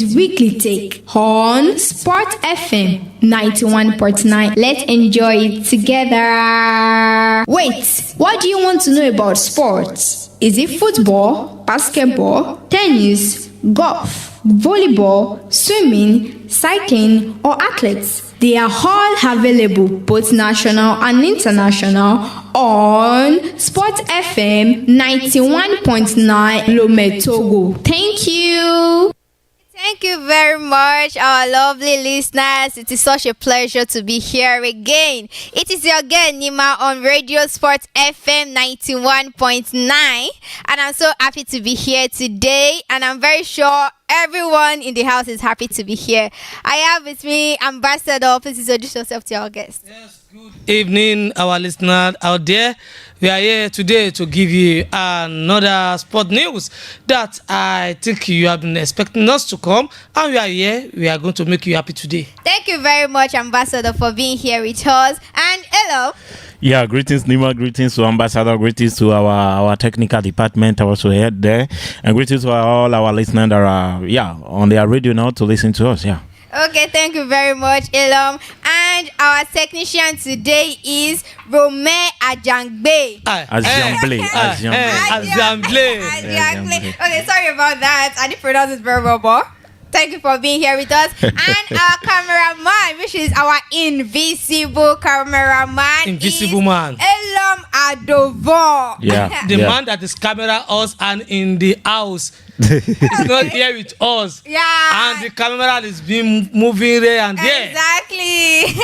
his weekly take on Sport FM 91.9. Let's enjoy it together. Wait, what do you want to know about sports? Is it football, basketball, tennis, golf, volleyball, swimming, cycling, or athletes? They are all available, both national and international, on Sport FM 91.9 Lomé, Togo. Thank you. Thank you very much, our lovely listeners. It is such a pleasure to be here again. It is your girl Nima on Radio Sport FM 91.9, and I'm so happy to be here today, and I'm very sure everyone in the house is happy to be here. I have with me Ambassador. Please introduce yourself to our guests. Yes, good evening, our listeners out there. We are here today to give you another sport news that I think you have been expecting us to come, and we are here. We are going to make you happy today. Thank you very much, Ambassador, for being here with us. And hello. Yeah, greetings, Nima. Greetings to Ambassador. Greetings to our technical department also head there, and greetings to all our listeners that are on their radio now to listen to us. Yeah. Okay, thank you very much, Elom. And our technician today is Rome Ajangbe. Ajangbe. Okay, sorry about that. I didn't pronounce it very well, but thank you for being here with us. And our cameraman, which is our invisible cameraman, Invisible man. Elom Adovo. Yeah. The man that is camera us and in the house is not here with us. Yeah. And the camera is being moving there and there. Exactly.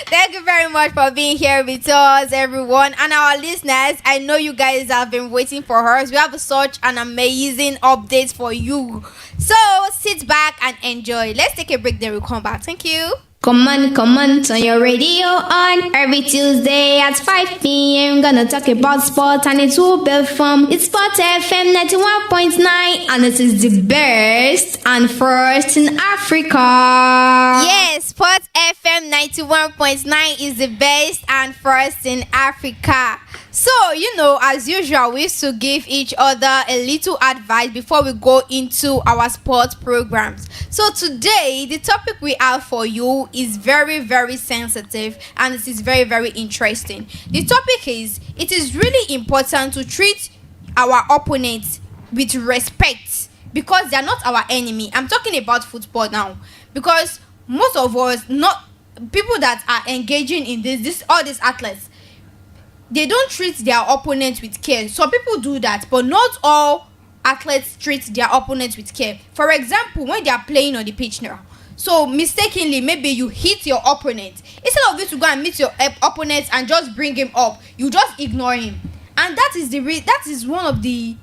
Thank you very much for being here with us, everyone. And our listeners, I know you guys have been waiting for us. We have such an amazing update for you. So sit back and enjoy. Let's take a break, then we'll come back. Thank you. Come on, turn your radio on. Every Tuesday at 5 p.m. Gonna talk about sport and it will be fun. It's Sport FM 91.9 and it is the best and first in Africa. Yes, Sport FM 91.9 is the best and first in Africa. So, as usual, we used to give each other a little advice before we go into our sports programs. So today, the topic we have for you is very, very sensitive and it is very, very interesting. The topic is, it is really important to treat our opponents with respect because they are not our enemy. I'm talking about football now because most of us, not people that are engaging in all these athletes, they don't treat their opponents with care. Some people do that, but not all athletes treat their opponents with care. For example, when they are playing on the pitch now, so mistakenly maybe you hit your opponent, instead of you to go and meet your opponent and just bring him up, you just ignore him, and that is one of the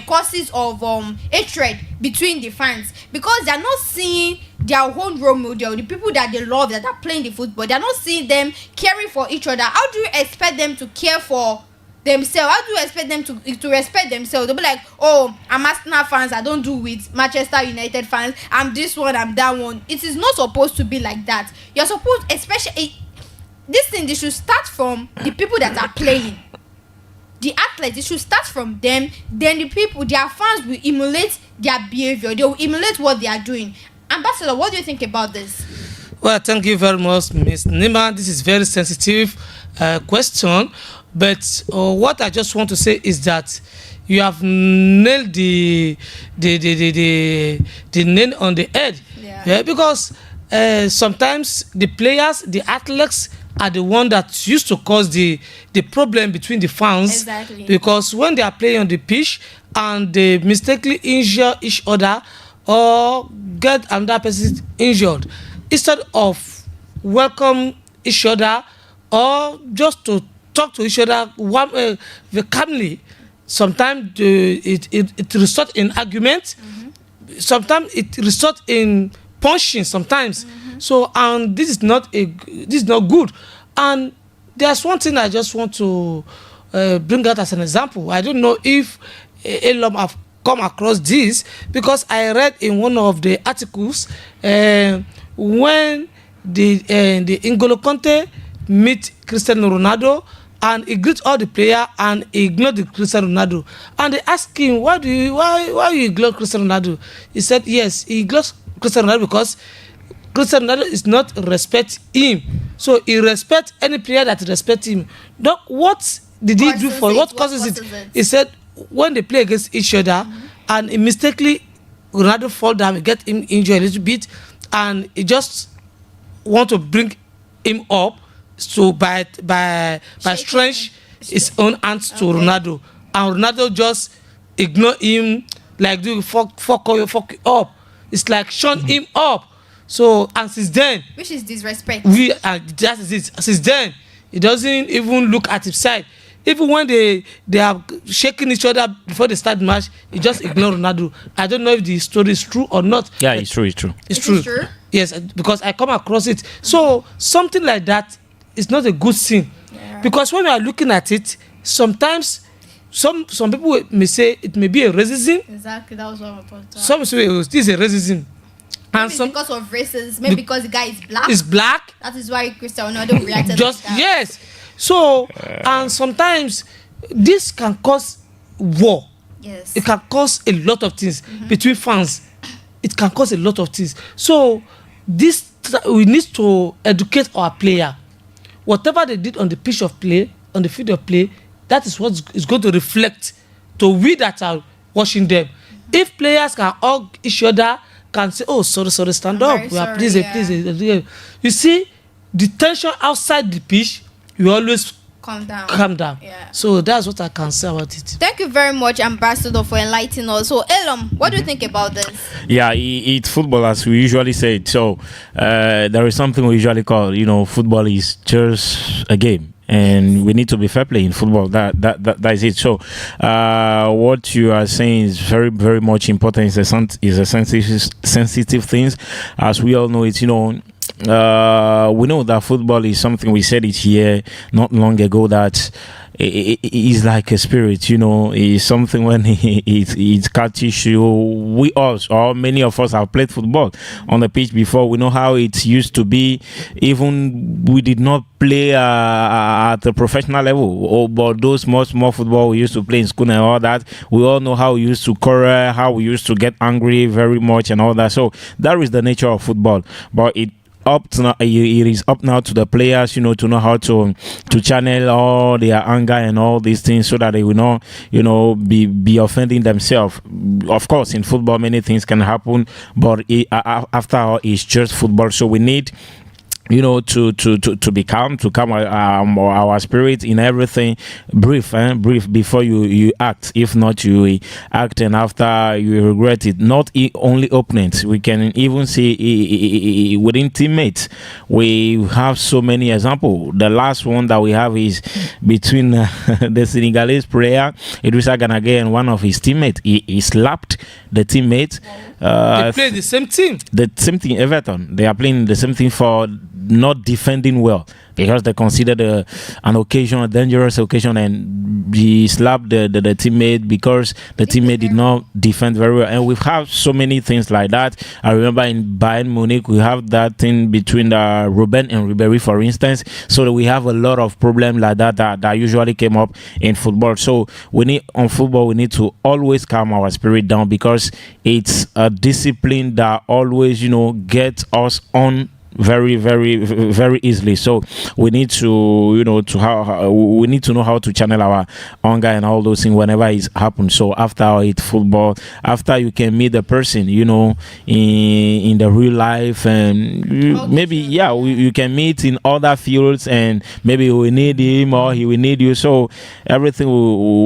causes of hatred between the fans, because they are not seeing their own role model, the people that they love that are playing the football. They are not seeing them caring for each other. How do you expect them to care for themselves? How do you expect them to respect themselves? They'll be like, oh, I'm Arsenal fans, I don't do with Manchester United fans, I'm this one, I'm that one. It is not supposed to be like that. You're supposed, especially this thing, they should start from the people that are playing. The athletes, it should start from them. Then the people, their fans will emulate their behavior. They will emulate what they are doing. Ambassador, what do you think about this? Well, thank you very much, Ms. Nima. This is very sensitive question. But what I just want to say is that you have nailed the nail on the head. Yeah, because sometimes the players, the athletes, are the one that used to cause the problem between the fans. Exactly. Because when they are playing on the pitch and they mistakenly injure each other or get another person injured, instead of welcome each other or just to talk to each other calmly, sometimes it results in argument. Mm-hmm. Sometimes it results in punching. Sometimes. Mm-hmm. So and this is not good. And there's one thing I just want to bring out as an example. I don't know if Elom have come across this, because I read in one of the articles when the N'Golo Kante meet Cristiano Ronaldo, and he greet all the player and he ignored the Cristiano Ronaldo, and they ask him, why you ignore Cristiano Ronaldo? He said yes, he ignores Cristiano Ronaldo because Cristiano Ronaldo is not respect him. So he respect any player that respect him. What did he do for what causes it? He said when they play against each other and he mistakenly Ronaldo fall down, he get him injured a little bit, and he just want to bring him up, so by stretch his own hands to Ronaldo, and Ronaldo just ignore him, like do fuck up. It's like shun him up. So and since then, which is disrespect. That is it. Since then, he doesn't even look at his side. Even when they are shaking each other before they start the match, he just ignore Ronaldo. I don't know if the story is true or not. Yeah, it's true. It's true. It's true. Yes, because I come across it. So something like that is not a good thing. Yeah. Because when you are looking at it, sometimes some people may say it may be a racism. Exactly, that was what I thought. Some say this is a racism. And because of racism, maybe because the guy is black. Is black. That is why Cristiano Ronaldo reacted. Just like that. Yes. So and sometimes this can cause war. Yes. It can cause a lot of things between fans. It can cause a lot of things. So we need to educate our player. Whatever they did on the pitch of play, on the field of play, that is what is going to reflect to we that are watching them. If players can hug each other, can say, "Oh, sorry, stand up. We are please. You see, the tension outside the pitch, you always calm down. Yeah. So that's what I can say about it. Thank you very much, Ambassador, for enlightening us. So, Elom, what do you think about this? Yeah, it's football as we usually say it. So there is something we usually call, football is just a game. And we need to be fair play in football. That is it. So, what you are saying is very, very much important. Is a sensitive things, as we all know. It's we know that football is something, we said it here not long ago, that it is like a spirit, it's something when it catches you. We all, or many of us, have played football on the pitch before. We know how it used to be. Even we did not play at the professional level, but those small football we used to play in school and all that, we all know how we used to quarrel, how we used to get angry very much and all that. So that is the nature of football. But it is up now to the players, to know how to channel all their anger and all these things, so that they will not, be offending themselves. Of course, in football, many things can happen, but after all, it's just football. So we need, to be calm, to calm our spirit in everything. Brief before you act. If not, you act, and after you regret it. Not only opponents, we can even see within teammates. We have so many examples. The last one that we have is between the Senegalese player Idrissa Gana Gueye and one of his teammates. He slapped the teammate. They play the same team. The same thing, Everton. They are playing the same thing for not defending well, because they considered a dangerous occasion, and he slapped the teammate because the teammate did not defend very well. And we've had so many things like that. I remember in Bayern Munich, we have that thing between Robben and Ribéry, for instance. So that we have a lot of problems like that usually came up in football. So we need to always calm our spirit down, because it's a discipline that always, gets us on very, very, very easily. So we need to we need to know how to channel our anger and all those things whenever it happens. So after it's football, after you can meet the person, in the real life, and you can meet in other fields, and maybe we need him or he will need you. So everything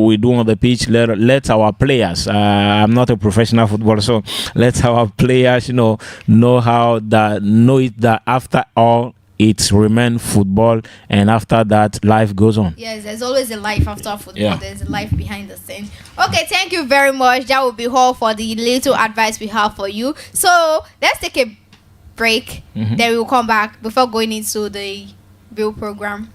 we do on the pitch, let our players, I'm not a professional footballer, so let our players know that after all, it remains football, and after that, life goes on. Yes, there's always a life after football. Yeah. There's a life behind the scene. Okay, thank you very much. That will be all for the little advice we have for you. So let's take a break. Then we'll come back before going into the real program.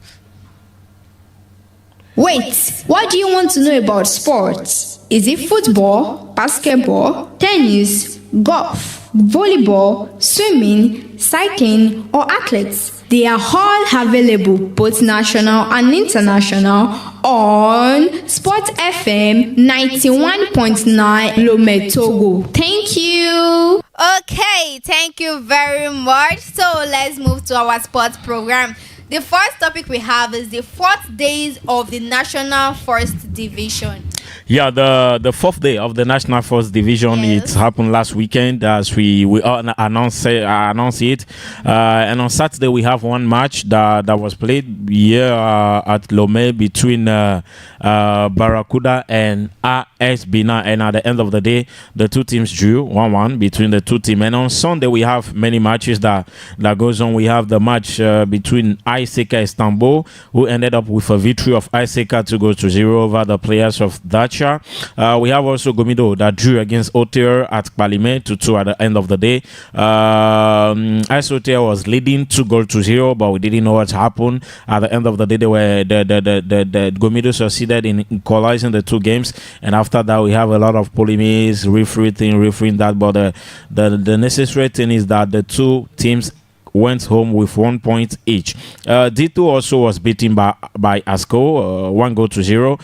Wait, what do you want to know about sports? Is it football, basketball, tennis, golf? volleyball, swimming, cycling, or athletics. They are all available, both national and international, on Sport FM 91.9 Lome Togo. Thank you. Okay, thank you very much. So let's move to our sports program. The first topic we have is the 4th days of the National First Division. Yeah, the 4th day of the National First Division, Yes. it happened last weekend as we announced it. And on Saturday we have one match that was played here at Lome between Barracuda and AS Bina, and at the end of the day the two teams drew 1-1 between the two teams. And on Sunday we have many matches that goes on. We have the match between Iseka Istanbul, who ended up with a victory of Iseka 2-0 over the players of Dacia. We have also Gomido that drew against Otir at Kpalime 2-2 at the end of the day. AS Otir was leading 2-0, but we didn't know what happened. At the end of the day, the Gomido succeeded in equalizing the two games, and after that we have a lot of polemics, refereeing that. But the necessary thing is that the two teams went home with 1 point each. D2 also was beaten by ASCO 1-0.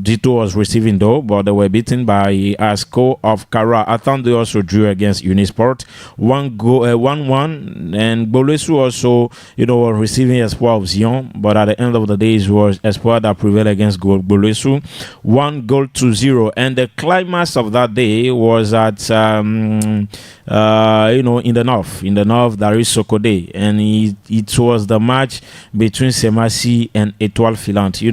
D2 was receiving though, but they were beaten by ASCO of Kara. Atande also drew against Unisport 1-1, and Bolesu also was receiving Espoir of Zion, but at the end of the day it was Espoir that prevailed against Bolesu 1-0. And the climax of that day was at in the north there is Sokode, and it was the match between Semasi and Etoile Filante.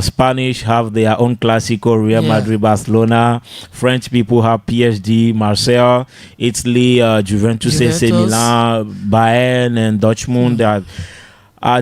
Spanish have their own Clásico, Real Madrid, Barcelona. French people have PSG, Marseille. Italy, Juventus, AC Milan, Bayern, and Dortmund. That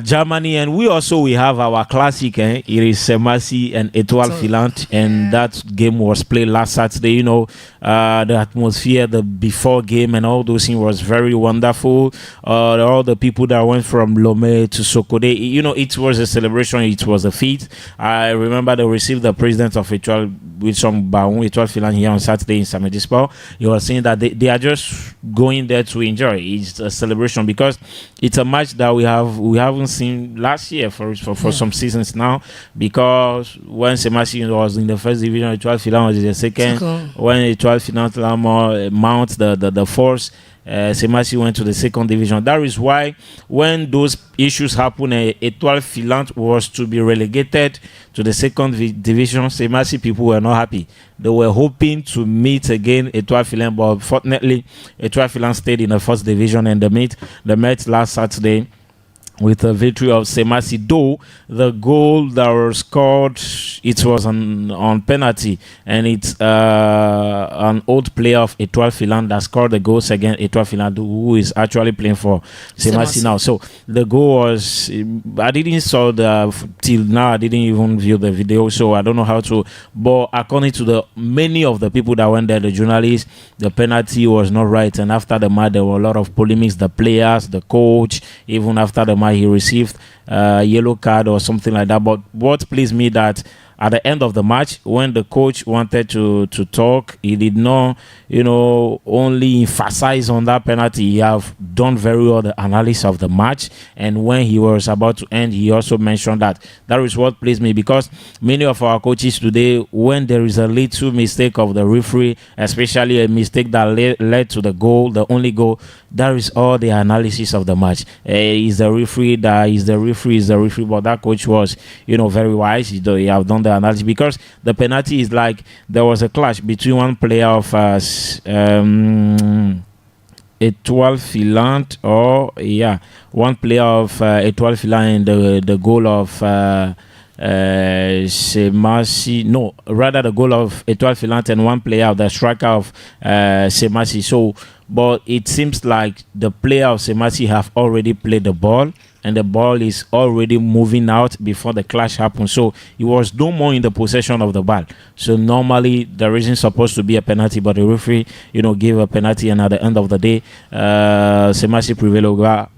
Germany, and we have our classic. It is Semasi and Etoile Filante, and that game was played last Saturday. The atmosphere, the before game, and all those things was very wonderful. All the people that went from Lome to Sokode, it was a celebration. It was a feat. I remember they received the president of Etoile with some Baon Etoile Filante here on Saturday in Samedispo. He was saying that they are just going there to enjoy. It's a celebration because it's a match that we haven't seen last year for some seasons now, because when Semasi was in the first division, Etoile Filante was in the second. When Etoile Filante mounts the force, Semasi went to the second division. That is why when those issues happened, Etoile Filante was to be relegated to the second division. Semasi people were not happy. They were hoping to meet again Etoile Filante, but fortunately Etoile Filante stayed in the first division, and they met last Saturday with a victory of Semasi. Though the goal that was scored, it was on penalty, and it's an old player of Etoile Filante that scored the goals against Etoile Filante, who is actually playing for Semasi now. So the goal was, I didn't saw till now. I didn't even view the video, so I don't know how to. But according to many of the people that went there, the journalists, the penalty was not right, and after the match there were a lot of polemics. The players, the coach, even after the match he received a yellow card or something like that. But what pleased me that at the end of the match, when the coach wanted to talk, he did not, only emphasize on that penalty. He have done very well the analysis of the match, and when he was about to end, he also mentioned that is what pleased me, because many of our coaches today, when there is a little mistake of the referee, especially a mistake that led to the goal, the only goal, that is all the analysis of the match. Is the referee, but that coach was, very wise. He have done the analysis, because the penalty is like there was a clash between one player of Etoile Filante, one player of Etoile Filante, and the goal of Semasi. No, rather the goal of Etoile Filante and one player of the striker of Semasi. So, but it seems like the player of Semasi have already played the ball, and the ball is already moving out before the clash happened. So he was no more in the possession of the ball. So normally there isn't supposed to be a penalty, but the referee, gave a penalty, and at the end of the day, Semasi prevailed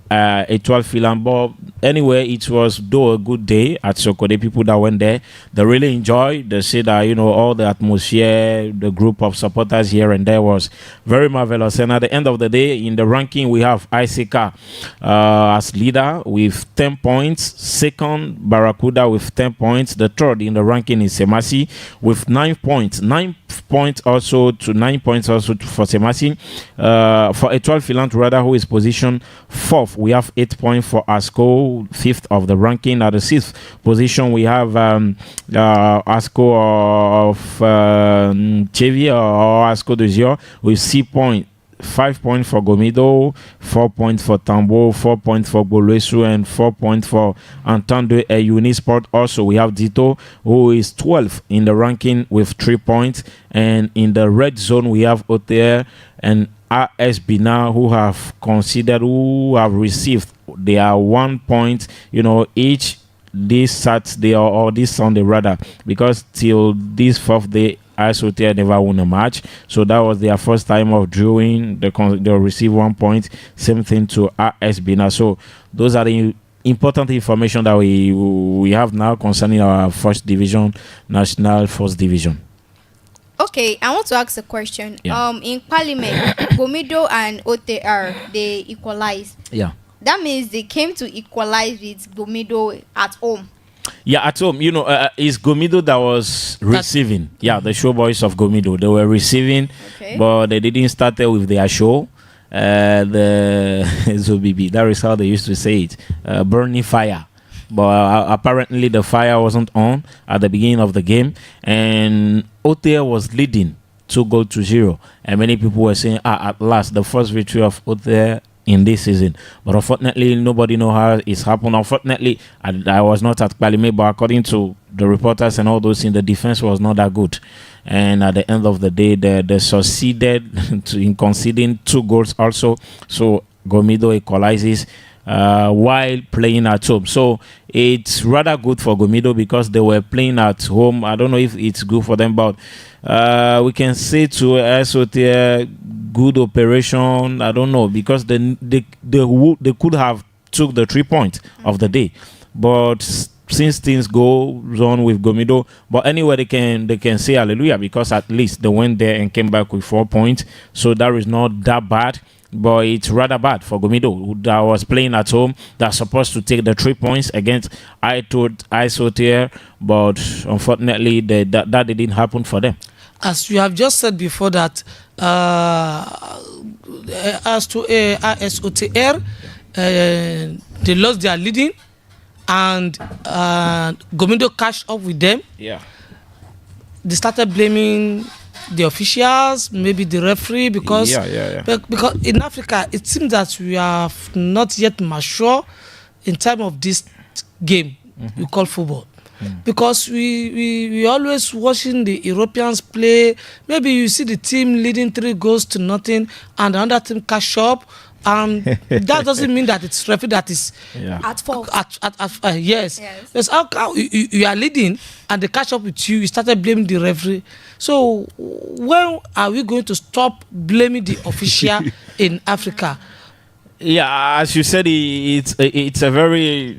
Etoile Filan. But anyway, it was though a good day at Sokode. People that went there, they really enjoyed. They said that, you know, all the atmosphere, the group of supporters here and there was very marvelous. And at the end of the day, in the ranking, we have ICK as leader with 10 points. Second, Barracuda with 10 points. The third in the ranking is Semasi with 9 points. 9 points also to 9 points also for Semasi. For Etoile Filan, rather, who is position 4th, we have 8 points for ASCO, 5th of the ranking. At the 6th position, we have ASCO of Chevy or ASCO de Zion with 6 points. 5 points for Gomido, 4 points for Tambo, 4 points for Boluesu, and 4 points for Entente Unisport. Also, we have Dito, who is 12th in the ranking with 3 points. And in the red zone, we have OTR and AS Bina, who have received their 1 point, you know, each this Saturday or this Sunday rather, because till this 4th day, ISOTR never won a match, so that was their first time of drawing. They'll receive 1 point. Same thing to AS Bina. So those are the important information that we have now concerning our first division, national first division. Okay, I want to ask a question. Yeah. In Parliament, Gomido and OTR, they equalized. Yeah. That means they came to equalize with Gomido at home. Yeah, at home, you know, it's Gomido that was receiving. Yeah, the show boys of Gomido, they were receiving, but they didn't start with their show. The Zobibi, that is how they used to say it, burning fire. But apparently the fire wasn't on at the beginning of the game, and OTR was leading 2-0, and many people were saying, at last, the first victory of OTR in this season. But unfortunately, nobody know how it's happened. Unfortunately, I was not at Palime, but according to the reporters and all those things, the defense was not that good. And at the end of the day, they succeeded in conceding 2 goals also. So Gomido equalizes while playing at home. So it's rather good for Gomido because they were playing at home. I don't know if it's good for them, but we can say to SOTR good operation. I don't know, because they could have took the 3 points of the day, but since things go on with Gomido, but anyway, they can say hallelujah, because at least they went there and came back with 4 points. So that is not that bad, but it's rather bad for Gomido that was playing at home, that's supposed to take the 3 points against ISOTR, but unfortunately that didn't happen for them. As you have just said before that, as to ISOTR, they lost their leading, and Gomido cashed up with them. Yeah. They started blaming the officials, maybe the referee, because because in Africa it seems that we are not yet mature in time of this game we call football. Because we always watching the Europeans play. Maybe you see the team leading 3-0 and another team cash up. That doesn't mean that it's referee that is At fault. Yes. Yes. How you are leading and they catch up with you, you started blaming the referee. So when are we going to stop blaming the official in Africa? Yeah, as you said, it's a very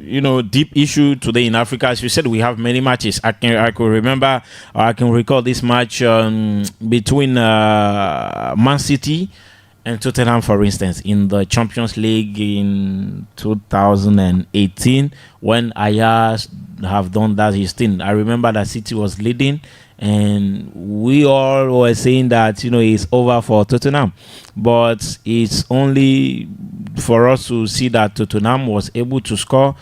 deep issue today in Africa. As you said, we have many matches. I can remember, or I can recall this match between Man City and Tottenham, for instance, in the Champions League in 2018, when Ajax have done that his thing. I remember that City was leading, and we all were saying that it's over for Tottenham, but it's only for us to see that Tottenham was able to score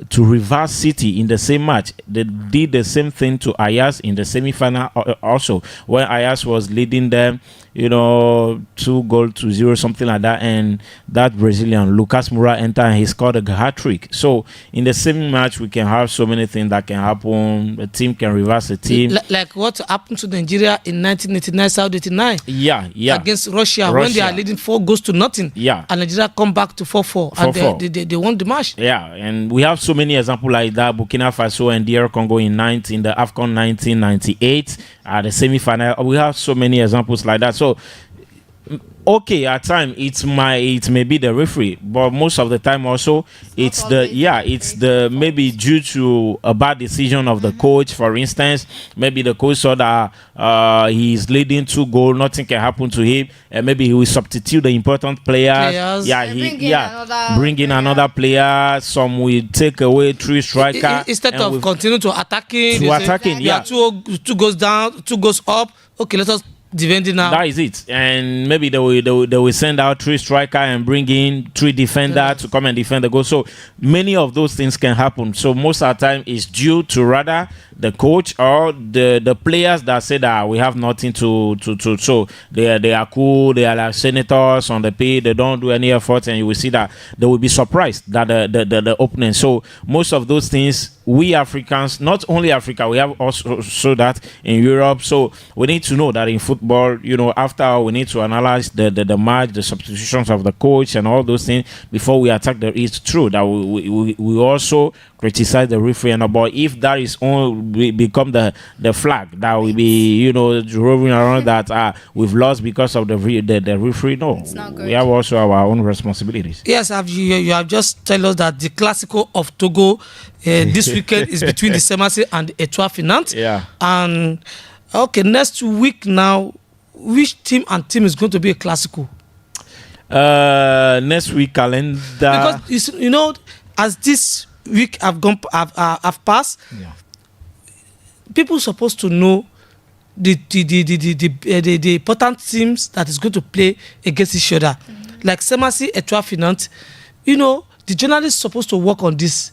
to reverse City in the same match. They did the same thing to Ajax in the semi-final also, when Ajax was leading them 2-0, something like that, and that Brazilian Lucas Moura entered and he scored a hat-trick. So in the same match we can have so many things that can happen. A team can reverse a team, like what happened to Nigeria in 1989, South 89 against Russia, when they are leading 4-0, and Nigeria come back to 4-4 and they won the match. And we have so many examples like that. Burkina Faso and DR Congo in the AFCON 1998 at the semi-final. We have so many examples like that. So Okay, at time it may be the referee, but most of the time also it's the maybe due to a bad decision of the coach. For instance, maybe the coach saw that he's leading 2 goals, nothing can happen to him, and maybe he will substitute the important players. Bring in another player. Some will take away 3 striker instead of continue to attacking. Two goes down, 2 goes up. Okay, let us defend it now. That is it. And maybe they will send out 3 striker and bring in 3 defender to come and defend the goal. So many of those things can happen. So most of the time it's due to rather the coach or the players that say that we have nothing to so they are cool, they are like senators on the pitch, they don't do any effort, and you will see that they will be surprised that the opening. So most of those things, we Africans, not only Africa, we have also that in Europe. So we need to know that in football, after we need to analyze the match, the substitutions of the coach and all those things before we attack. It's true that we also criticize the referee, and but if that is only become the flag that will be roving around that we've lost because of the referee, no, we have also our own responsibilities. Yes, you have just tell us that the Classico of Togo this weekend is between the Semase and the Etoile Finance. Yeah. And okay, next week now, which team is going to be a Classico? Next week calendar, because as this week have passed, people supposed to know the important teams that is going to play against each other. Like Semase, Etoile Finance, the journalists supposed to work on this.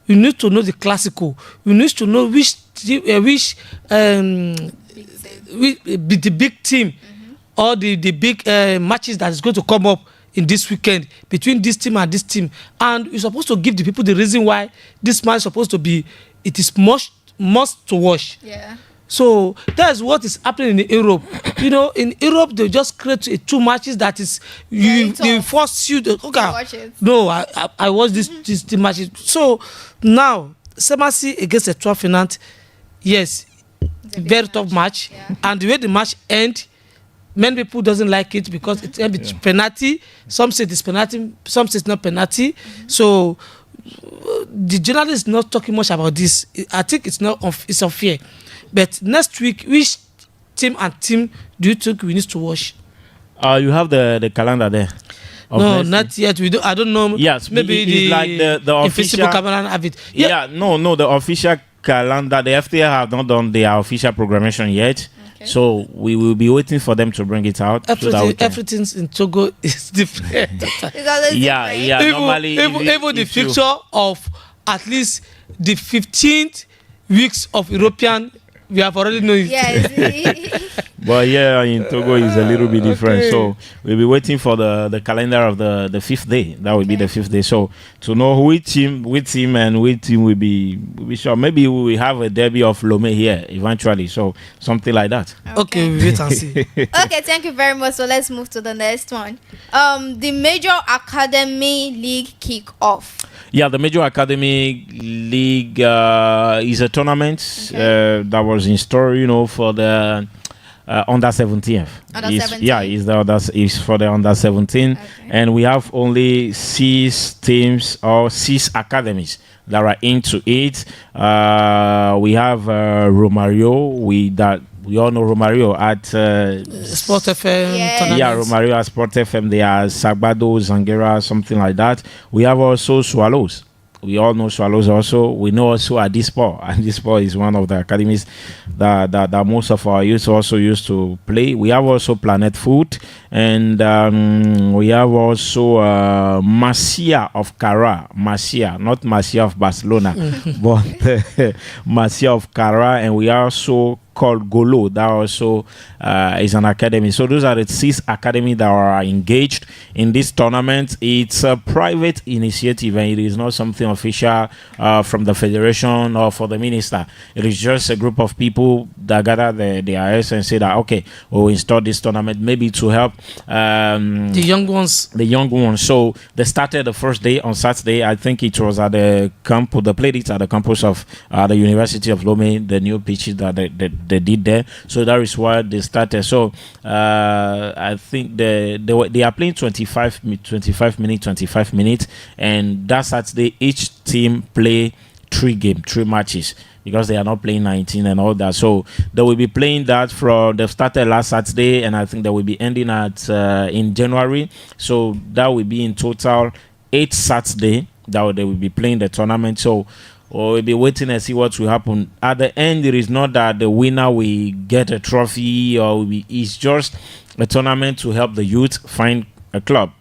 You need to know the Classico. You need to know which the big team or the big matches that is going to come up in this weekend between this team and this team. And you're supposed to give the people the reason why this match is supposed to be. It is must to watch. Yeah. So that's what is happening in Europe. In Europe they just create 2 matches that is they force you to watch it. No, I watch these 2 matches. So now Semase against Etoile Finance, yes, very tough match. Yeah. And the way the match end, many people doesn't like it because it ends with penalty. Some say it's penalty, some say it's not penalty. So the journalist is not talking much about this. I think it's unfair. But next week, which team do you think we need to watch? You have the calendar there. No, not yet. We do. I don't know. Yes, maybe it's like the official official camera have it. No, the official calendar. The FTA have not done their official programmation yet. Okay. So we will be waiting for them to bring it out. Everything in Togo is different. It's always Yeah. different. Normally, even the fixture of at least the 15th weeks of European, we have already known it. Yes. But in Togo is a little bit different. So we'll be waiting for the calendar of the 5th day. That will be the 5th day. So to know which team will be sure. Maybe we will have a derby of Lomé here eventually. So something like that. Okay, we wait and see. Okay, thank you very much. So let's move to the next one. The Major Academy League kick-off. Yeah, the Major Academy League is a tournament that was in store, for the under 17. Under 17. Yeah, is for the under 17, and we have only 6 teams or 6 academies that are into it. We have Romario. We all know Romario at Sport FM. Yeah, Romario at Sport FM. They are Sagbado, Zangera, something like that. We have also Swallows. We all know Swallows also. We know also Adispor. Adispor is one of the academies that most of our youth also used to play. We have also Planet Food, and we have also Masia of Cara. Masia, not Masia of Barcelona, but Masia of Cara, and we also called Golo. That also is an academy. So those are the 6 academies that are engaged in this tournament. It's a private initiative, and it is not something official from the federation or for the minister. It is just a group of people that gather their heads and say that, okay, we'll install this tournament maybe to help the young ones. So they started the first day on Saturday. I think it was at the campus. They played it at the campus of the University of Lomé, the new pitches that they did there. So that is why they started. So I think they are playing 25 minutes, and that Saturday each team play 3 matches, because they are not playing 19 and all that. So they will be playing that from, they've started last Saturday, and I think they will be ending at in January. So that will be in total 8 Saturday that they will be playing the tournament. So we'll be waiting and see what will happen. At the end, it is not that the winner will get a trophy, or it's just a tournament to help the youth find a club.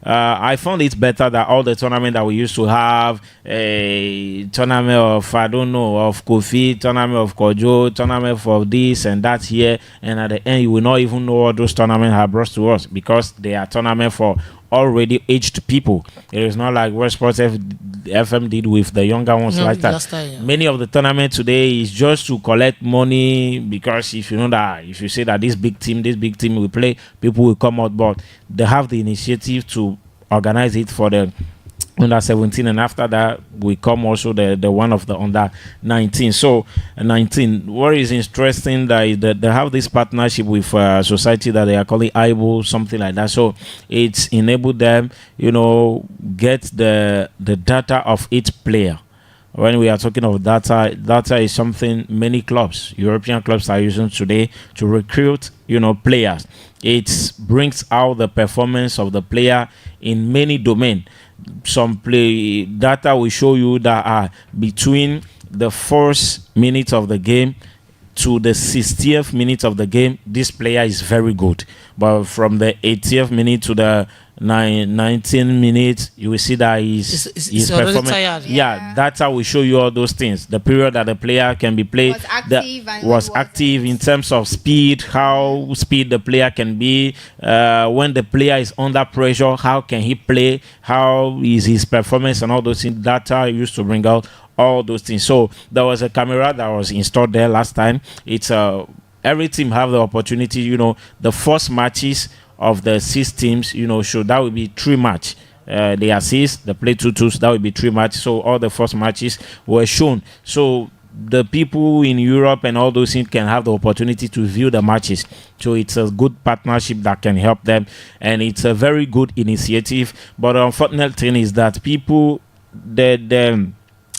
I found it better that all the tournament that we used to have, a tournament of, I don't know, of Kofi, tournament of Kojo, tournament for this and that here, and at the end you will not even know what those tournaments have brought to us, because they are tournament for already aged people. It is not like what Sports FM did with the younger ones like that. Many of the tournament today is just to collect money, because if you say that this big team will play, people will come out, but they have the initiative to organize it for the under 17, and after that we come also the one of the under 19. So 19, what is interesting that they have this partnership with society that they are calling IBO, something like that. So it's enabled them get the data of each player. When we are talking of data is something many clubs, European clubs, are using today to recruit players. It brings out the performance of the player in many domains. Some play data will show you that between the first minute of the game to the 60th minute of the game, this player is very good. But from the 80th minute to the 19 minutes, you will see that he's performing. Tired. Yeah, data will show you all those things. The period that the player can be played was active in terms of speed, how speed the player can be, when the player is under pressure, how can he play, how is his performance, and all those things. Data used to bring out all those things. So there was a camera that was installed there last time. It's every team have the opportunity, the first matches of the 6 teams, so that will be 3 match. They assist, they play 2-2, that will be 3 matches. So all the first matches were shown. So the people in Europe and all those things can have the opportunity to view the matches. So it's a good partnership that can help them, and it's a very good initiative. But the unfortunate thing is that people,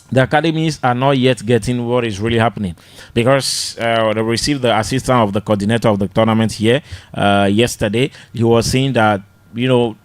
the academies are not yet getting what is really happening, because they received the assistant of the coordinator of the tournament here yesterday. He was saying that all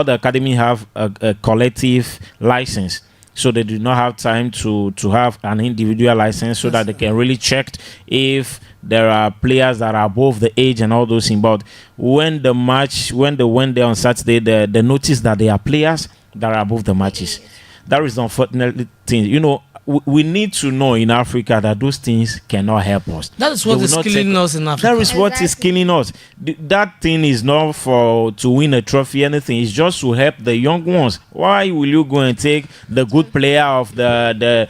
the academy have a collective license, so they do not have time to have an individual license, so that they can really check if there are players that are above the age and all those things. But when they went there on Saturday, they noticed that there are players that are above the matches. That is the unfortunate thing. We need to know in Africa that those things cannot help us. That is what is killing us in Africa. That is what is killing us. That thing is not to win a trophy, anything. It's just to help the young ones. Why will you go and take the good player of the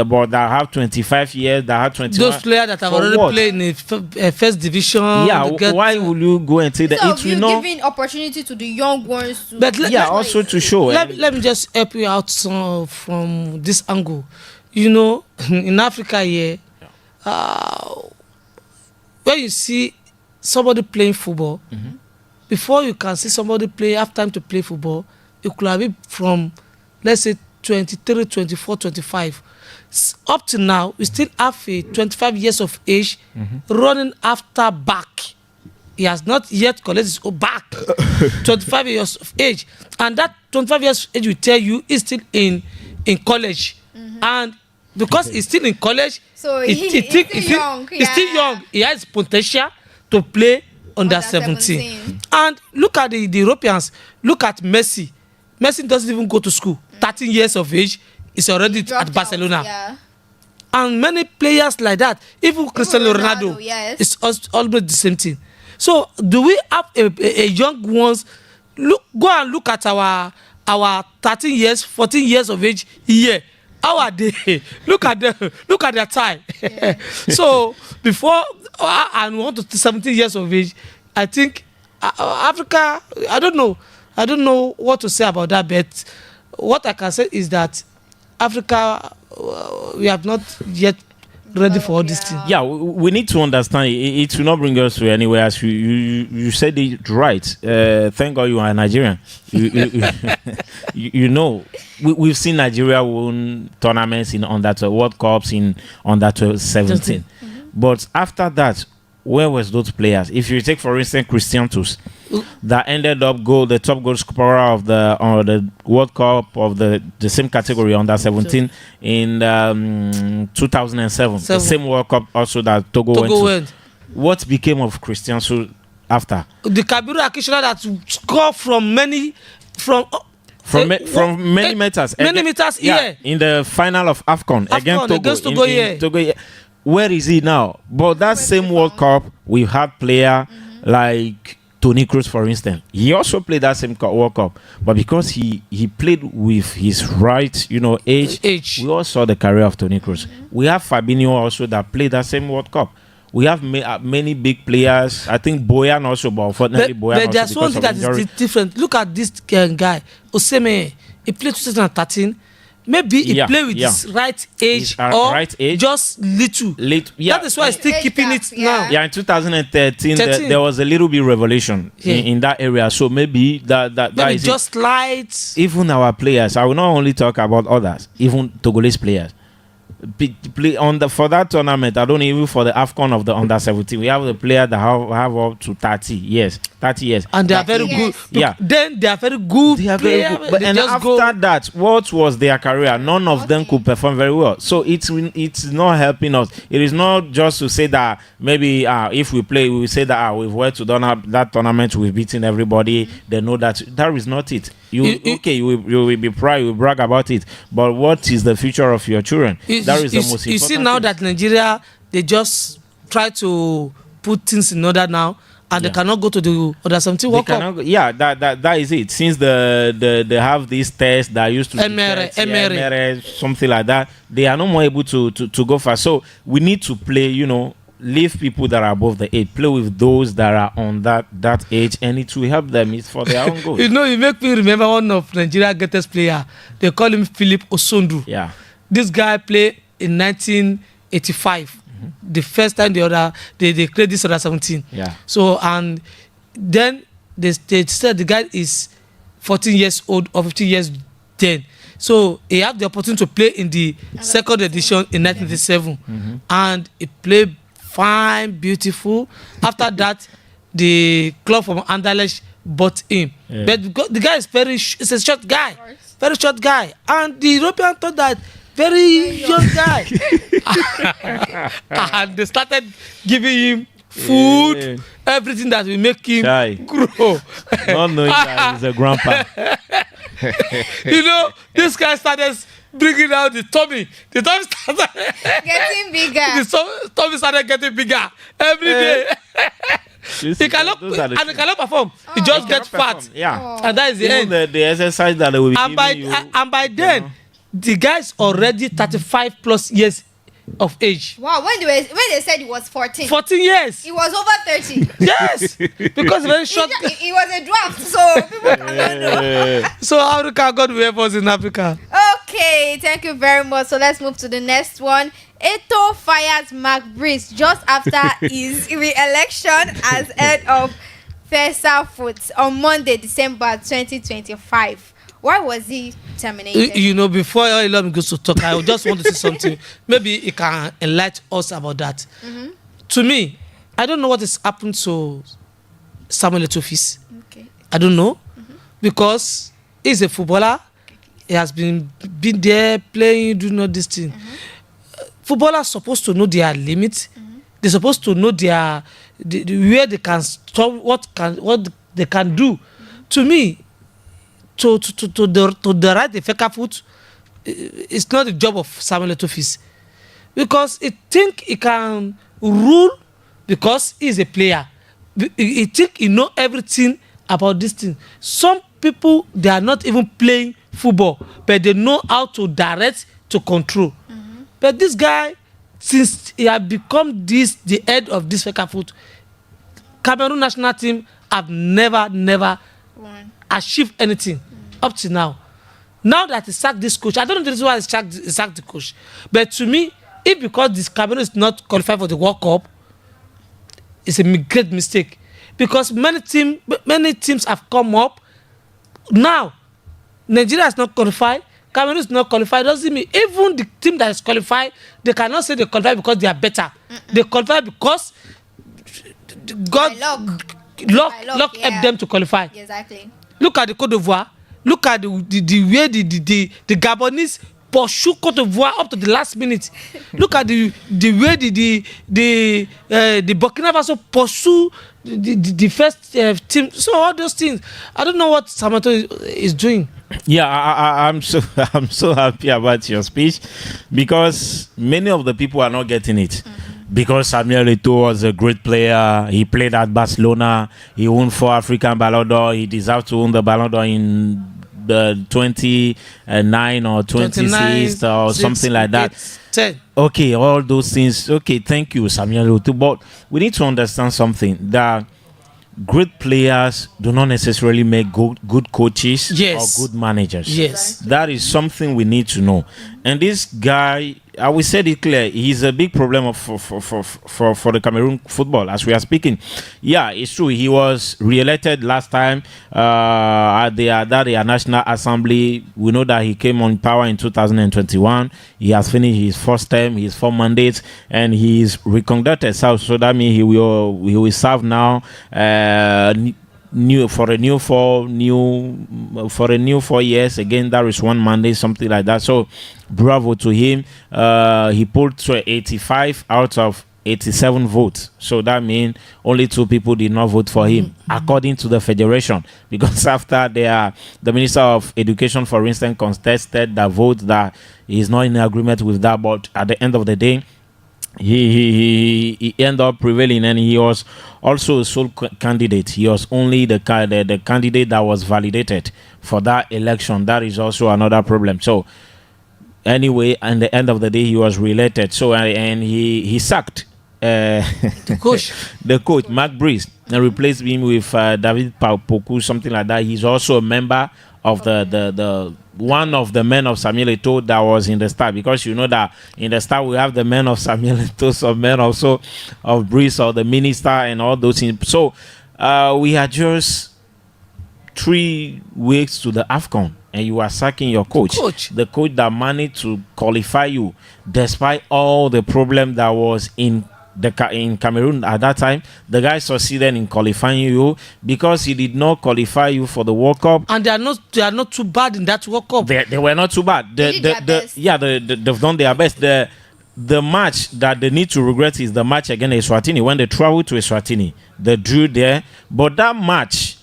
board that have 25 years, that have 21? Those players that have already played in the first division. Yeah, why will you go and take that? So you're giving opportunity to the young ones to... also to show. Let me just help you out from this angle. In Africa here, when you see somebody playing football, before you can see somebody have time to play football, it could have been from, let's say, 23, 24, 25. Up to now, we still have a 25 years of age running after back. He has not yet collected his own back. 25 years of age. And that 25 years of age will tell you he's still in college. And because he's still in college, so he's still young. He's still young. He has potential to play under 17. And look at the Europeans. Look at Messi. Messi doesn't even go to school. 13 years of age, he's already at Barcelona. And many players like that. Even Cristiano Ronaldo, it's almost the same thing. So do we have a young ones? Go and look at our 13 years, 14 years of age here. How are they? Look at their time. Yeah. So before and want to 17 years of age, I think Africa. I don't know what to say about that. But what I can say is that Africa, we have not yet ready for all this thing. Yeah, we need to understand it will not bring us to anywhere. As you said it right. Thank God you are Nigerian. You know, we've seen Nigeria win tournaments in under 12 World Cups in under 17. But after that, where was those players? If you take, for instance, Christian Tus, that ended up the top goal scorer of the World Cup of the same category under 17 in 2007, the same World Cup also that Togo went. What became of Christian Tus after? The Kabiru Akishora that scored from many meters. Many meters, yeah. In the final of AFCON against Togo. Togo. Where is he now? But that same World Cup, we had player like Toni Kroos, for instance. He also played that same World Cup, but because he played with his right, age. We all saw the career of Toni Kroos. We have Fabinho also that played that same World Cup. We have many big players. I think Boyan also, but unfortunately Boyan but there's one thing that is different. Look at this guy, Osimhen. He played 2013. Maybe he play with his right age or right age. Just little. Yeah. That is why he's still keeping it now. Yeah, in 2013, there was a little bit revelation in that area. So maybe that is just light. Even our players, I will not only talk about others, even Togolese players. Play for that tournament. I don't even for the AFCON of the under 17. We have a player that have up to 30 years, and they are very good. Yeah, then they are very good. They are very good. But and after that, what was their career? None of them could perform very well. So it's not helping us. It is not just to say that maybe if we play, we will say that we've went to that tournament, we've beaten everybody. They know that is not it. You will be proud, you will brag about it, but what is the future of your children? That is the most important. You see now that Nigeria, they just try to put things in order now, and they cannot go to the under 17 World Cup. That is it. Since they have these tests that used to MRE, something like that, they are no more able to go far. So we need to play, leave people that are above the age, play with those that are on that age, and it will help them. It's for their own good. You make me remember one of Nigeria's greatest player. They call him Philip Osondu. Yeah. This guy played in 1985. The first time they played this under 17. Yeah. So and then they said the guy is 14 years old or 15 years then. So he had the opportunity to play in the second edition in 1987, and he played fine, beautiful. After that, the club from Anderlecht bought him. Yeah. But the guy is it's a short guy, very short guy, and the European thought that very young guy, and they started giving him food, everything that will make him grow. Not knowing that he's a grandpa. This guy started bringing out the tummy. The tummy started getting bigger. The tummy started getting bigger every day. He cannot perform. He just gets fat. Yeah. And that is the end. The exercise that they will be giving you. And by then, the guy's already 35 plus years of age. Wow, when they said he was 14. 14 years. He was over 30. Yes. Because very short. It was a draft, so people cannot know. So Africa, God will help us in Africa. Okay, thank you very much. So let's move to the next one. Eto'o fires Mark Brice just after his re-election as head of FESAFOOT on Monday, December 2025. Why was he terminated? Before Elon goes to talk, I just want to say something. Maybe he can enlighten us about that. To me, I don't know what has happened to Samuel Eto'o. Okay. I don't know. Because he's a footballer. He has been there playing, doing all this thing. Footballers are supposed to know their limits. They're supposed to know where they can stop, what they can do. To me, to the right the FECAFOOT, it's not the job of Samuel Eto'o, because he think he can rule because he's a player. He think he know everything about this thing. Some people, they are not even playing football, but they know how to direct, to control. But this guy, since he has become the head of this FECAFOOT, Cameroon national team have never achieved anything up to now. Now that he sacked this coach, I don't know the reason why he sacked the coach, but to me, If because this Cameroon is not qualified for the World Cup, it's a great mistake. Because many teams have come up. Now, Nigeria is not qualified. Cameroon is not qualified. Doesn't mean even the team that is qualified, they cannot say they qualify because they are better. They qualify because God luck helped them to qualify. Exactly. Look at the Côte d'Ivoire. Look at the way the Gabonese pursue Côte d'Ivoire up to the last minute. Look at the way the Burkina Faso pursue the first team. So all those things, I don't know what Samato is doing. Yeah, I'm so happy about your speech, because many of the people are not getting it. Because Samuel Eto'o was a great player. He played at Barcelona. He won 4 African Ballon d'Or. He deserved to win the Ballon d'Or in the 29 or 26 or something like that. 10. Okay, all those things. Okay, thank you, Samuel Eto'o. But we need to understand something, that great players do not necessarily make good coaches or good managers. Yes. That is something we need to know. And this guy, I will say it clear, he's a big problem for the Cameroon football as we are speaking. Yeah, it's true. He was re-elected last time at the National Assembly. We know that he came on power in 2021. He has finished his first term, his 4 mandates, and he's reconducted South. So that means he will serve now for a new 4 years again. That is 1 mandate, something like that. So bravo to him. He pulled 85 out of 87 votes. So that means only 2 people did not vote for him, according to the federation. Because after the Minister of Education, for instance, contested the vote, that he is not in agreement with that. But at the end of the day, he ended up prevailing, and he was also a sole candidate. He was only the candidate that was validated for that election. That is also another problem. So anyway, at the end of the day, he was re-elected. So and he sacked the coach Mark Brice, and replaced him with David Poku, something like that. He's also a member of the one of the men of Samuel Eto'o that was in the staff, because you know that in the staff we have the men of Samuel Eto'o, some men also of Brice, or the minister, and all those things. So we are just 3 weeks to the AFCON, and you are sacking your coach, the coach that managed to qualify you despite all the problem that was in Cameroon at that time. The guy succeeded in qualifying you, because he did not qualify you for the World Cup. And they are not too bad in that World Cup. They were not too bad. They've done their best. The match that they need to regret is the match against Eswatini, when they traveled to Eswatini. They drew there, but that match,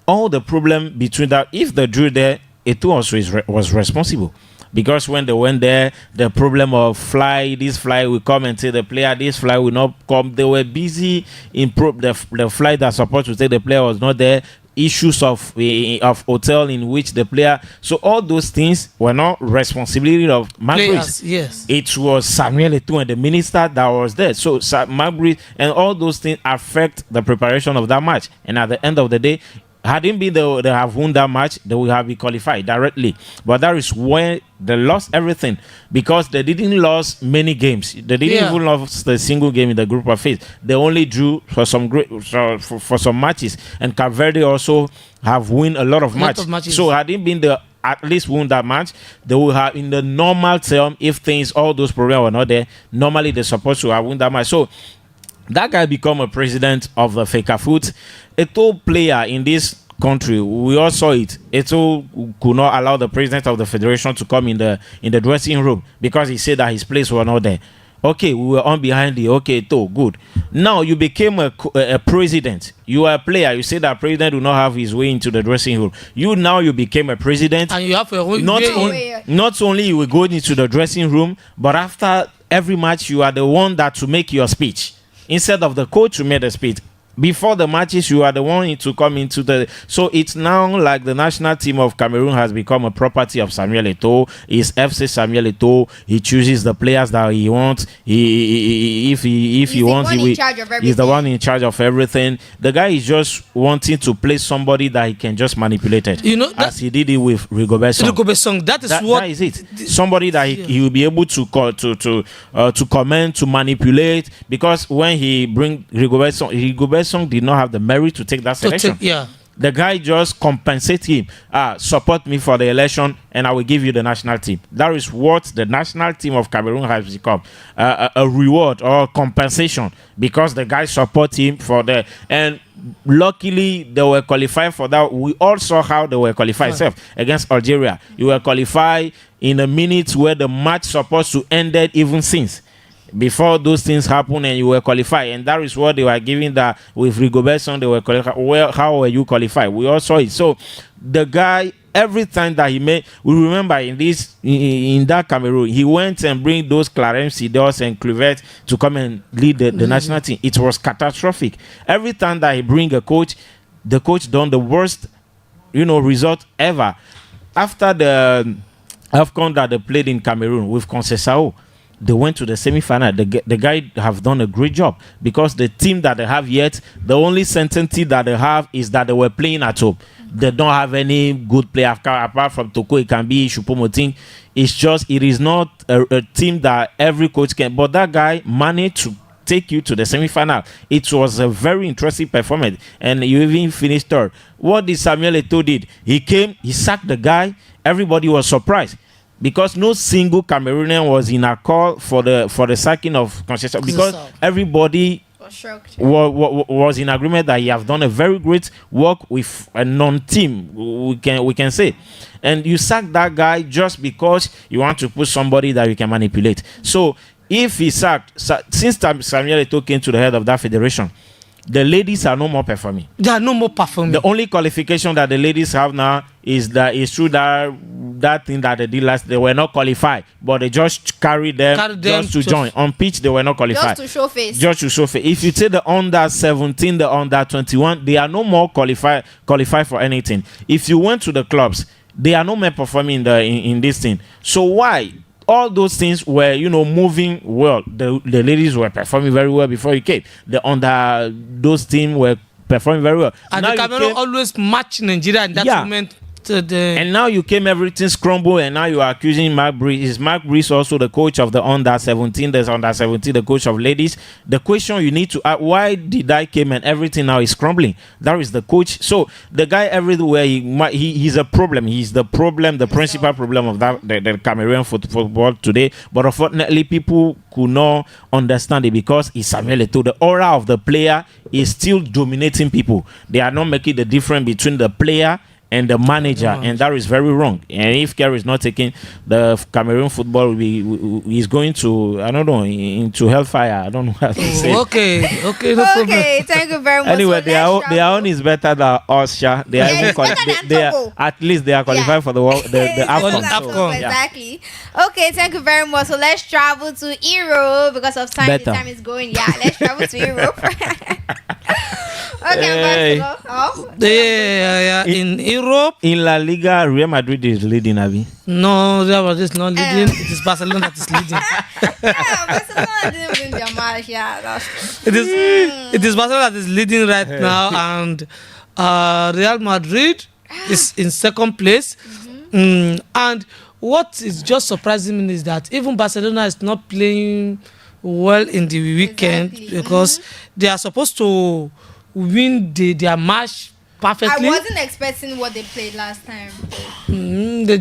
all the problem between that, if they drew there, Eto'o also was responsible. Because when they went there, the problem of this fly will come and take the player, this fly will not come. They were busy in the flight that's supposed to take the player was not there. Issues of hotel in which the player. So all those things were not responsibility of Mark Brice. Yes. It was Samuel Eto'o and the minister that was there. So Mark Brice and all those things affect the preparation of that match. And at the end of the day, had it been they have won that match, they would have been qualified directly. But that is where they lost everything, because they didn't lose many games. They didn't even lose the single game in the group of phase. They only drew for some for some matches. And Cape Verde also have won a lot of matches. So had it been at least won that match, they will have, in the normal term, if all those problems were not there, normally they're supposed to have won that match. So that guy become a president of the FECAFOOT. A top player in this country, we all saw it. Eto'o could not allow the president of the federation to come in the dressing room, because he said that his place was not there. Okay, we were on behind the Eto'o, good. Now you became a president. You are a player. You say that president will not have his way into the dressing room. You became a president, and you have your own not only you will go into the dressing room, but after every match you are the one that to make your speech. Instead of the coach to make the speech, Before the matches, you are the one to come into the. So it's now like the national team of Cameroon has become a property of Samuel Eto'o. It's FC Samuel Eto'o. He chooses the players that he wants. If he wants, he's the one in charge of everything. The guy is just wanting to play somebody that he can just manipulate it. As he did it with Rigobert Song. That is that is it. Somebody that he will be able to call to comment, to manipulate. Because when he bring Rigobert Song did not have the merit to take that selection. The guy just compensate him. Support me for the election, and I will give you the national team. That is what the national team of Cameroon has become, a reward or compensation, because the guy support him for the. And luckily, they were qualified for that. We all saw how they were qualified against Algeria. You were qualified in a minute where the match supposed to ended even since. Before those things happen and you were qualified, and that is what they were giving that with Rigobert Song, they were qualified. Well, how were you qualified? We all saw it. So the guy, every time that he made, we remember in that Cameroon, he went and bring those Clarence Seedorf and Kluivert to come and lead the national team. It was catastrophic. Every time that he bring a coach, the coach done the worst, result ever. After the AFCON that they played in Cameroon with Conceição, they went to the semi-final. The guy have done a great job, because the team that they have yet, the only certainty that they have is that they were playing at home. They don't have any good player apart from Toko Ekambi, Choupo-Moting. It is not a team that every coach can. But that guy managed to take you to the semi-final. It was a very interesting performance, and you even finished third. What did Samuel Eto'o did? He came, he sacked the guy. Everybody was surprised, because no single Cameroonian was in a call for the sacking of Conceição, because everybody was in agreement that he have done a very great work with a non-team, we can say. And you sack that guy just because you want to put somebody that you can manipulate. So if he sacked, since Samuel Eto'o came to the head of that federation, the ladies are no more performing. They are no more performing. The only qualification that the ladies have now is through that thing that they did last. They were not qualified, but they just carried them just to join. On pitch, they were not qualified. Just to show face. If you take the under 17, the under 21, they are no more qualified for anything. If you went to the clubs, they are no more performing in this thing. So why? All those things were, moving well. The ladies were performing very well before you came. Those teams were performing very well. And the Cameroon always match Nigeria in that moment. And now you came, everything's crumble, and now you are accusing Mark Brees. Is Mark Brees also the coach of the under 17? There's under 17, the coach of ladies. The question you need to ask: why did I came and everything now is crumbling? That is the coach. So the guy everywhere, he's a problem. He's the problem, the principal problem of the Cameroon football today. But unfortunately, people could not understand it, because it's Samuel Eto'o. The aura of the player is still dominating people. They are not making the difference between the player and the manager, and that is very wrong. And if Kerry is not taking the Cameroon football, he's going to, I don't know, into hellfire. I don't know how to say. Okay, no problem. Okay, thank you very much. Anyway, their own is better than us, Sha. They are at least they are qualified for the AFCON. Exactly. Okay, thank you very much. So let's travel to Europe because of time. The time is going. Yeah, let's travel to Europe. Okay, yeah. In Europe, in La Liga, Real Madrid is leading, Abi. No, Real Madrid is not leading. It is Barcelona that is leading. Barcelona didn't win their match. Yeah, that's true. It is Barcelona that is leading right now, and Real Madrid is in second place. And what is just surprising me is that even Barcelona is not playing well in the weekend, because they are supposed to win their match perfectly. I wasn't expecting what they played last time. They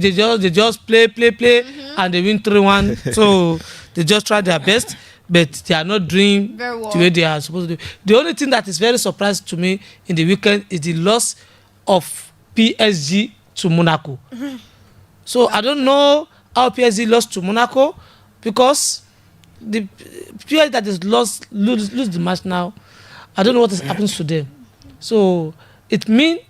just play, and they win 3-1. So they just try their best, but they are not doing very well the way they are supposed to do. The only thing that is very surprising to me in the weekend is the loss of PSG to Monaco. So I don't know how PSG lost to Monaco, because the PSG that is lose the match now, I don't know what is happening to them. So it means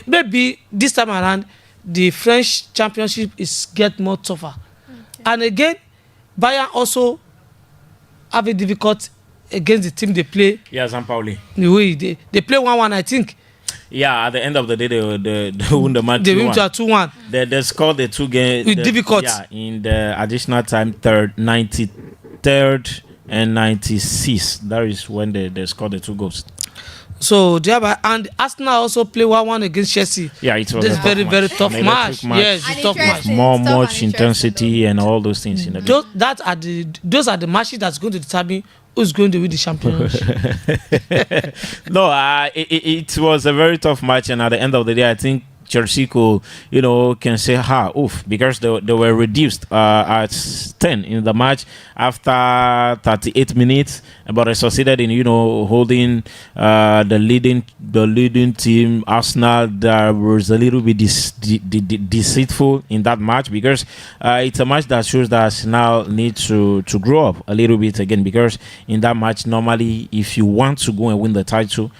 maybe this time around the French championship is get more tougher. Okay. And again, Bayern also have a difficult against the team they play. Yeah, Zampaoli. They play 1-1, I think. Yeah, at the end of the day, they won the match. They win 2-1. They scored the two games. With difficult. Yeah, in the additional time, 93rd and 96th. That is when they scored the 2 goals. So and Arsenal also play 1-1 against Chelsea. Yeah, it was this very very tough match. Yes, An it's tough match. interesting- Much interesting intensity and all those things. You know. Those are the matches that's going to determine who's going to win the championship. No, it was a very tough match, and at the end of the day, I think Chelsea could, can say oof, because they were reduced at 10 in the match after 38 minutes, but they succeeded in holding the leading team Arsenal. That was a little bit deceitful in that match, because it's a match that shows that Arsenal need to grow up a little bit again, because in that match normally if you want to go and win the title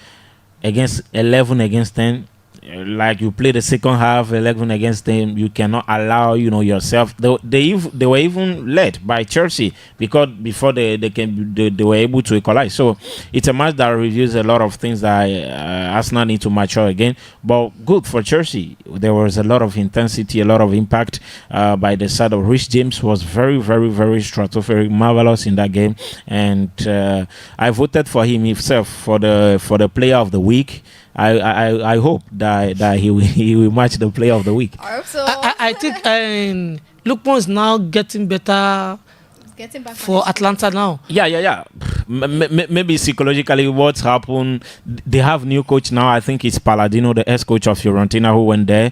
against 11 against 10, like you play the second half 11 against them, you cannot allow yourself. They were even led by Chelsea because before they were able to equalize. So it's a match that reveals a lot of things that Arsenal need to mature again. But good for Chelsea. There was a lot of intensity, a lot of impact by the side of Reece James. Was very very very stratospheric, marvelous in that game, and I voted for him himself for the player of the week. I hope that he will match the player of the week. I hope so. I think Lookman is now getting better Getting back for Atlanta now. Yeah. Maybe psychologically what's happened, they have new coach now. I think it's Palladino, the ex-coach of Fiorentina, who went there.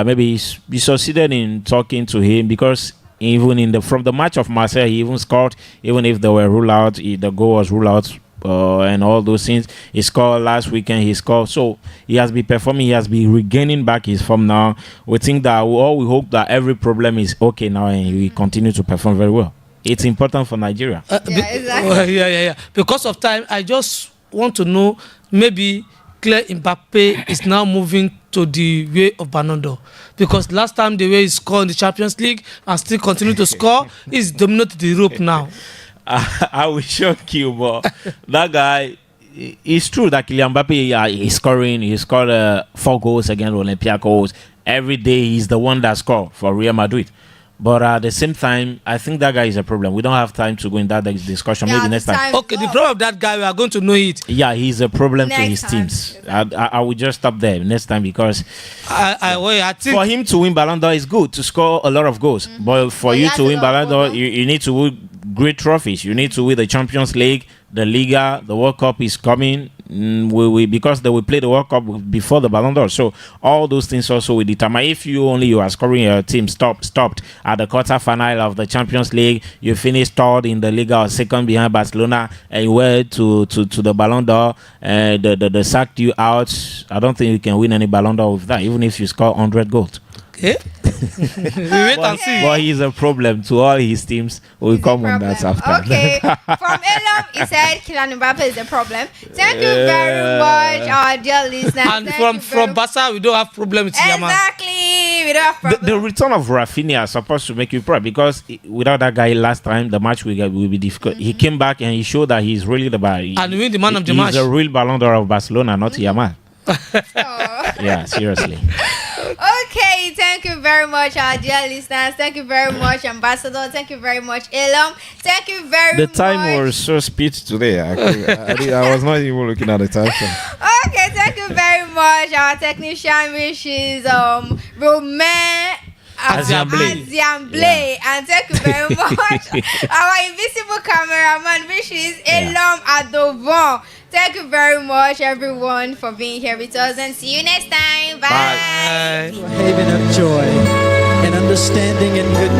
Maybe he succeeded in talking to him, because even from the match of Marseille, he even scored, even if they were ruled out, the goal was ruled out. And all those things. He scored last weekend. He scored, so he has been performing. He has been regaining back his form now. We think that we hope that every problem is okay now, and he will continue to perform very well. It's important for Nigeria. exactly. Yeah. Because of time, I just want to know, maybe Kylian Mbappe is now moving to the way of Ballon d'Or, because last time the way he scored in the Champions League and still continue to score, he's dominated Europe now. I will shock you, but that guy, it's true that Kylian Mbappe is scoring. He scored 4 goals against Olympiacos. Every day he's the one that scored for Real Madrid. But at the same time, I think that guy is a problem. We don't have time to go in that discussion. Maybe next time. Okay, the problem of that guy, we are going to know it. Yeah, he's a problem to his Next time. teams. I will just stop there next time, because I think for him to win Ballon d'Or is good, to score a lot of goals. But for But you he has to a win lot of Ballon d'Or, goals, you need to win great trophies. You need to win the Champions League, the Liga, the World Cup is coming. Because they will play the World Cup before the Ballon d'Or. So all those things also will determine if you are scoring your team stopped at the quarter final of the Champions League. You finished third in the Liga or second behind Barcelona, and you went to the Ballon d'Or. They sacked you out. I don't think you can win any Ballon d'Or with that, even if you score 100 goals. okay. We wait and see. But he's a problem to all his teams. We'll come on that after. Okay. From Elam, he said Kylian Mbappe is a problem. Thank you very much, our dear listeners. And Thank from you very- Barca, we don't have problem with Yamal. Exactly. We don't have problem. The return of Rafinha is supposed to make you proud, because without that guy last time, the match will be difficult. He came back and he showed that he's really the guy. And win the man of the match. He's a real Ballon d'Or of Barcelona, not Yamal. Oh. Yeah, seriously. Okay, thank you very much, our dear listeners. Thank you very much, Ambassador. Thank you very much, Elam. Thank you very The much. time was so speed today. I was not even looking at the time. Okay, thank you very much, our technician, which is Romain Aziamble. Aziamble. And thank you very much, our invisible cameraman, which is Elam Adovan. Thank you very much, everyone, for being here with us, and see you next time. Bye. Bye. A haven of joy and understanding and goodness.